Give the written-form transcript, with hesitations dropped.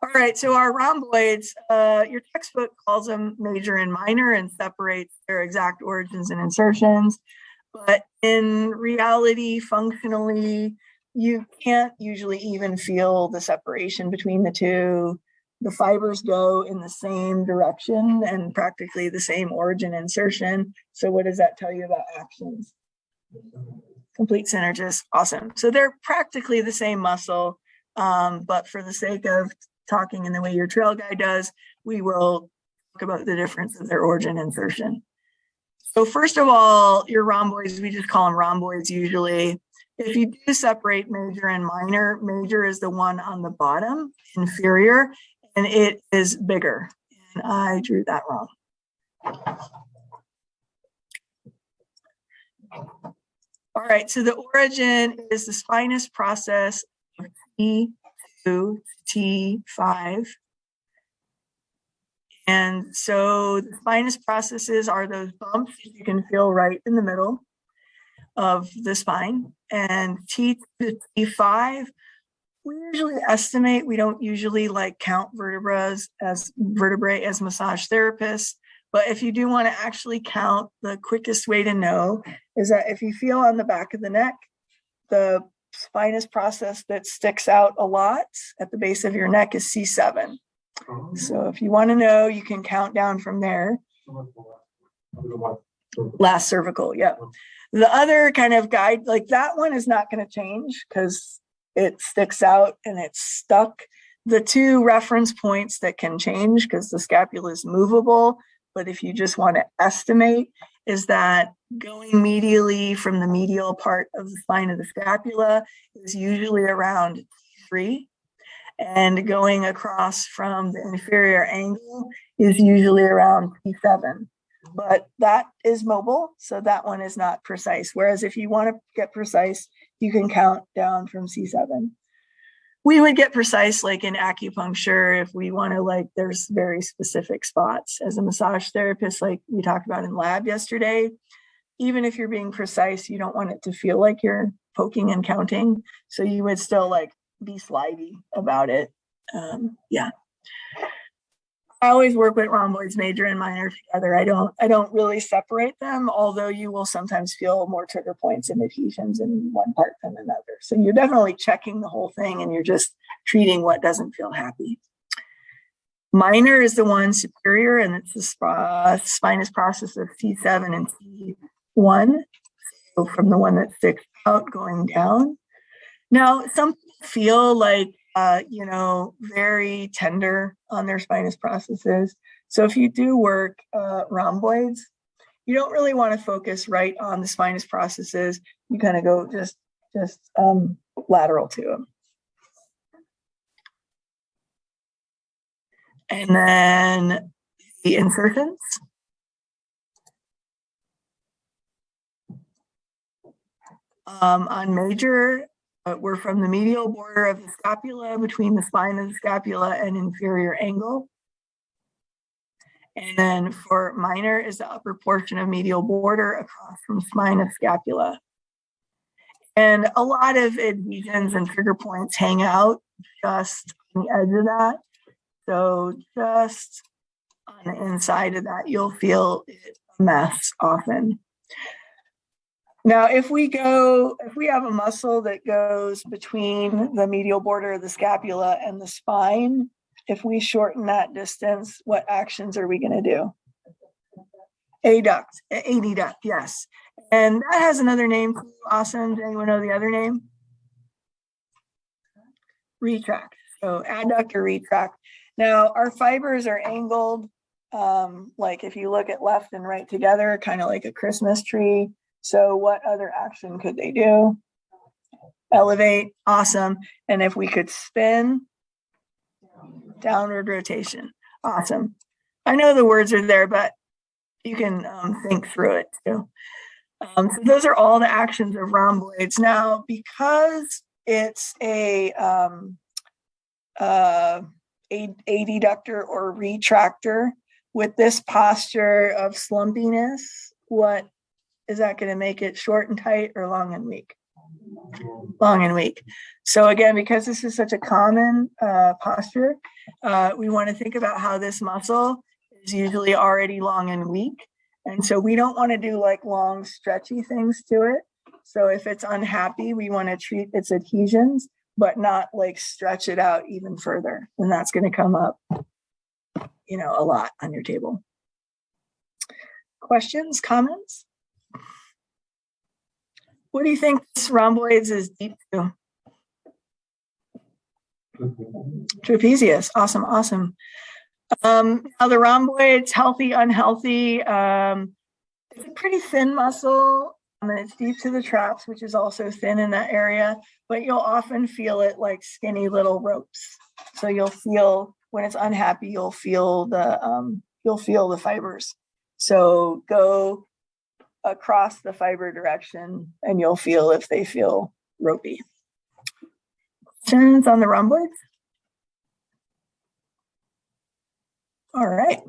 All right, so our rhomboids, your textbook calls them major and minor and separates their exact origins and insertions. But in reality, functionally, you can't usually even feel the separation between the two. The fibers go in the same direction and practically the same origin insertion. So what does that tell you about actions? Complete synergist, awesome. So they're practically the same muscle, but for the sake of talking in the way your trail guide does, we will talk about the difference of their origin insertion. So first of all, your rhomboids, we just call them rhomboids usually. If you do separate major and minor, major is the one on the bottom, inferior, and it is bigger. And I drew that wrong. All right, so the origin is the spinous process of T2 to T5. And so the spinous processes are those bumps that you can feel right in the middle of the spine. And T to T5, we usually estimate, we don't usually like count vertebrae as massage therapists. But if you do want to actually count, the quickest way to know is that if you feel on the back of the neck, the spinous process that sticks out a lot at the base of your neck is C7. So if you want to know, you can count down from there. Last cervical, yeah. The other kind of guide, like that one is not going to change because it sticks out and it's stuck. The two reference points that can change because the scapula is movable, but if you just want to estimate, is that going medially from the medial part of the spine of the scapula is usually around T3. And going across from the inferior angle is usually around T7. But that is mobile, so that one is not precise. Whereas if you want to get precise, you can count down from C7. We would get precise like in acupuncture if we want to, like, there's very specific spots. As a massage therapist, like we talked about in lab yesterday, even if you're being precise, you don't want it to feel like you're poking and counting. So you would still like be slidey about it. Yeah. I always work with rhomboids, major and minor together. I don't really separate them, although you will sometimes feel more trigger points and adhesions in one part than another. So you're definitely checking the whole thing and you're just treating what doesn't feel happy. Minor is the one superior, and it's the spinous process of C7 and C1. So from the one that sticks out going down. Now, some people feel like, very tender on their spinous processes. So if you do work rhomboids, you don't really want to focus right on the spinous processes. You kind of go just lateral to them. And then the insertions. On major, we're from the medial border of the scapula between the spine of the scapula and inferior angle. And then for minor is the upper portion of medial border across from spine of scapula. And a lot of adhesions and trigger points hang out just on the edge of that. So just on the inside of that, you'll feel it a mess often. Now, if we have a muscle that goes between the medial border of the scapula and the spine, if we shorten that distance, what actions are we going to do? Adduct, yes. And that has another name. Awesome. Does anyone know the other name? Retract. So adduct or retract. Now, our fibers are angled, like if you look at left and right together, kind of like a Christmas tree. So what other action could they do? Elevate, awesome. And if we could spin, downward rotation, awesome. I know the words are there, but you can think through it too. So those are all the actions of rhomboids. Now, because it's a adductor or retractor with this posture of slumpiness, what is that going to make it short and tight or long and weak? long and weak. So again, because this is such a common posture, we want to think about how this muscle is usually already long and weak. And so we don't want to do like long stretchy things to it. So if it's unhappy, we want to treat its adhesions, but not like stretch it out even further. And that's going to come up, you know, a lot on your table. Questions, comments? What do you think this rhomboids is deep to? Trapezius. Awesome, awesome. Now the rhomboids, healthy, unhealthy. It's a pretty thin muscle. And it's deep to the traps, which is also thin in that area, but you'll often feel it like skinny little ropes. So you'll feel when it's unhappy, you'll feel the fibers. So go across the fiber direction and you'll feel if they feel ropey. Questions on the rhomboids? All right.